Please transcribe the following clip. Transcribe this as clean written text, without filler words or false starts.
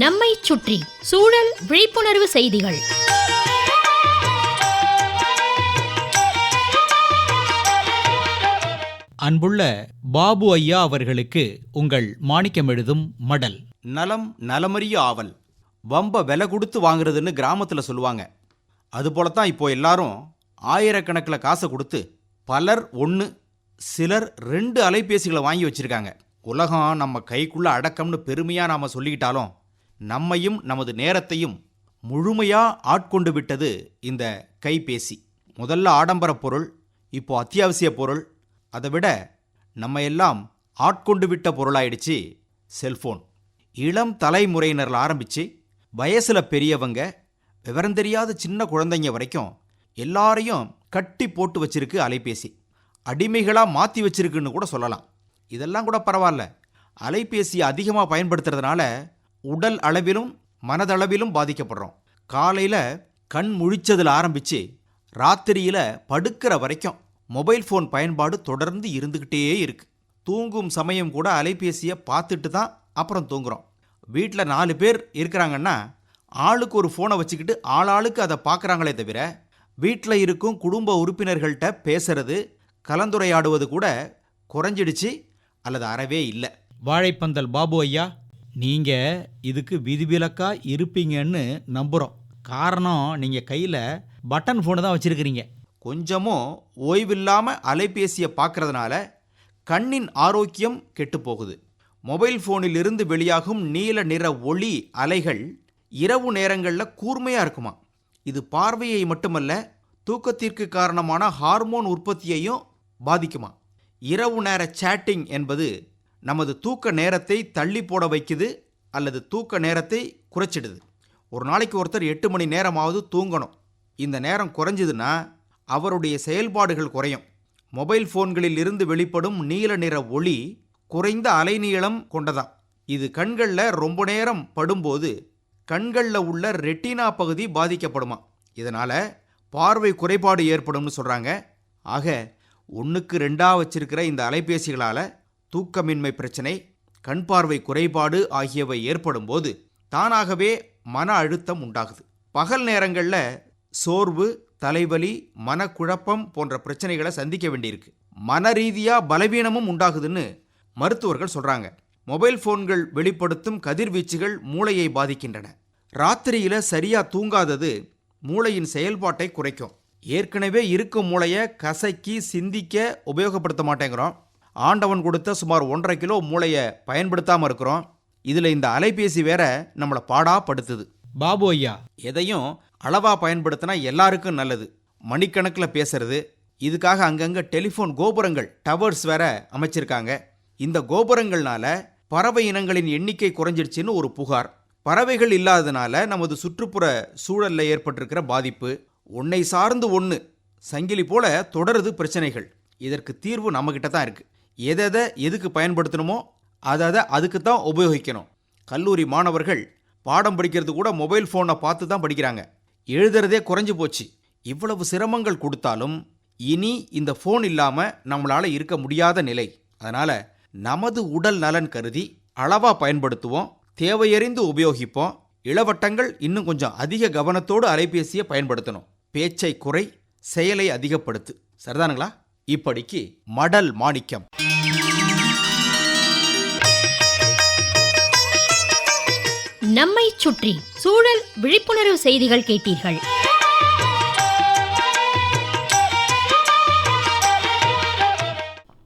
நம்மை சுற்றி சூழல் விழிப்புணர்வு செய்திகள். அன்புள்ள பாபு ஐயா அவர்களுக்கு உங்கள் மாணிக்கம் எழுதும் மடல். நலம் நலமறிய ஆவல், வம்ப விலை கொடுத்து வாங்குறதுன்னு கிராமத்தில் சொல்லுவாங்க. அதுபோலத்தான் இப்போ எல்லாரும் ஆயிரக்கணக்கில் காசை கொடுத்து பலர் 1 சிலர் 2 அலைபேசிகளை வாங்கி வச்சிருக்காங்க. உலகம் நம்ம கைக்குள்ள அடக்கம்னு பெருமையாக நாம் சொல்லிக்கிட்டாலும் நம்மையும் நமது நேரத்தையும் முழுமையாக ஆட்கொண்டு விட்டது இந்த கைபேசி. முதல்ல ஆடம்பர பொருள், இப்போ அத்தியாவசிய பொருள், அதை விட நம்ம எல்லாம் ஆட்கொண்டு விட்ட பொருளாயிடுச்சு செல்ஃபோன். இளம் தலைமுறையினரில் ஆரம்பித்து வயசில் பெரியவங்க, விவரம் தெரியாத சின்ன குழந்தைங்க வரைக்கும் எல்லாரையும் கட்டி போட்டு வச்சிருக்கு அலைபேசி. அடிமைகளாக மாற்றி வச்சிருக்குன்னு கூட சொல்லலாம். இதெல்லாம் கூட பரவாயில்ல. அலைபேசியை அதிகமாக பயன்படுத்துறதுனால உடல் அளவிலும் மனதளவிலும் பாதிக்கப்படுறோம். காலையில் கண் முழிச்சதில் ஆரம்பித்து ராத்திரியில் படுக்கிற வரைக்கும் மொபைல் ஃபோன் பயன்பாடு தொடர்ந்து இருந்துக்கிட்டே இருக்குது. தூங்கும் சமயம் கூட அலைபேசியை பார்த்துட்டு தான் அப்புறம் தூங்குறோம். வீட்டில் 4 பேர் இருக்கிறாங்கன்னா ஆளுக்கு ஒரு ஃபோனை வச்சுக்கிட்டு ஆளாளுக்கு அதை பார்க்குறாங்களே தவிர வீட்டில் இருக்கும் குடும்ப உறுப்பினர்கள்ட்ட பேசுறது, கலந்துரையாடுவது கூட குறைஞ்சிடுச்சு அல்லது அறவே இல்லை. வாழைப்பந்தல் பாபு ஐயா, நீங்கள் இதுக்கு விதிவிலக்கா இருப்பீங்கன்னு நம்புகிறோம். காரணம், நீங்கள் கையில் பட்டன் ஃபோனு தான் வச்சுருக்கிறீங்க. கொஞ்சமும் ஓய்வில்லாமல் அலைபேசியை பார்க்கறதுனால கண்ணின் ஆரோக்கியம் கெட்டு போகுது. மொபைல் ஃபோனில் இருந்து வெளியாகும் நீல நிற ஒளி அலைகள் இரவு நேரங்களில் கூர்மையாக இருக்குமா. இது பார்வையை மட்டுமல்ல, தூக்கத்திற்கு காரணமான ஹார்மோன் உற்பத்தியையும் பாதிக்குமா. இரவு நேர சேட்டிங் என்பது நமது தூக்க நேரத்தை தள்ளி போட வைக்குது அல்லது தூக்க நேரத்தை குறைச்சிடுது. ஒரு நாளைக்கு ஒருத்தர் 8 மணி நேரமாவது தூங்கணும். இந்த நேரம் குறைஞ்சதுன்னா அவருடைய செயல்பாடுகள் குறையும். மொபைல் ஃபோன்களில் இருந்து வெளிப்படும் நீல நிற ஒளி குறைந்த அலைநீளம் கொண்டதான். இது கண்களில் ரொம்ப நேரம் படும்போது கண்களில் உள்ள ரெட்டினா பகுதி பாதிக்கப்படுமா. இதனால் பார்வை குறைபாடு ஏற்படும்னு சொல்கிறாங்க. ஆக 1க்கு 2 வச்சிருக்கிற இந்த அலைபேசிகளால் தூக்கமின்மை பிரச்சனை, கண் பார்வை குறைபாடு ஆகியவை ஏற்படும் போது தானாகவே மன அழுத்தம் உண்டாகுது. பகல் நேரங்களில் சோர்வு, தலைவலி, மனக்குழப்பம் போன்ற பிரச்சனைகளை சந்திக்க வேண்டியிருக்கு. மன ரீதியாக பலவீனமும் உண்டாகுதுன்னு மருத்துவர்கள் சொல்கிறாங்க. மொபைல் ஃபோன்கள் வெளிப்படுத்தும் கதிர்வீச்சுகள் மூளையை பாதிக்கின்றன. ராத்திரியில் சரியாக தூங்காதது மூளையின் செயல்பாட்டை குறைக்கும். ஏற்கனவே இருக்கும் மூளையை கசக்கி சிந்திக்க உபயோகப்படுத்த மாட்டேங்கிறோம். ஆண்டவன் கொடுத்த சுமார் 1.5 கிலோ மூளையை பயன்படுத்தாமல் இருக்கிறோம். இதில் இந்த அலைபேசி வேற நம்மளை பாடாப்படுத்துது. பாபு ஐயா, எதையும் அளவாக பயன்படுத்தினா எல்லாருக்கும் நல்லது. மணிக்கணக்கில் பேசுறது, இதுக்காக அங்கங்கே டெலிஃபோன் கோபுரங்கள், டவர்ஸ் வேற அமைச்சிருக்காங்க. இந்த கோபுரங்கள்னால பறவை இனங்களின் எண்ணிக்கை குறைஞ்சிடுச்சின்னு ஒரு புகார். பறவைகள் இல்லாததுனால நமது சுற்றுப்புற சூழலில் ஏற்பட்டிருக்கிற பாதிப்பு, ஒன்றை சார்ந்து ஒன்று சங்கிலி போல தொடருது பிரச்சனைகள். இதற்கு தீர்வு நம்மக்கிட்ட தான் இருக்குது. எதை எதுக்கு பயன்படுத்தணுமோ அதை அதுக்கு தான் உபயோகிக்கணும். கல்லூரி மாணவர்கள் பாடம் படிக்கிறது கூட மொபைல் ஃபோனை பார்த்து தான் படிக்கிறாங்க. எழுதுறதே குறைஞ்சி போச்சு. இவ்வளவு சிரமங்கள் கொடுத்தாலும் இனி இந்த ஃபோன் இல்லாமல் நம்மளால் இருக்க முடியாத நிலை. அதனால் நமது உடல் நலன் கருதி அளவாக பயன்படுத்துவோம், தேவையறிந்து உபயோகிப்போம். இளவட்டங்கள் இன்னும் கொஞ்சம் அதிக கவனத்தோடு அலைபேசியை பயன்படுத்தணும். பேச்சை குறை, செயலை அதிகப்படுத்து. சரிதானுங்களா? இப்படிக்கு மடல் மாணிக்கம். நம்மை சுற்றி சூழல் விழிப்புணர்வு செய்திகள் கேட்டீர்கள்.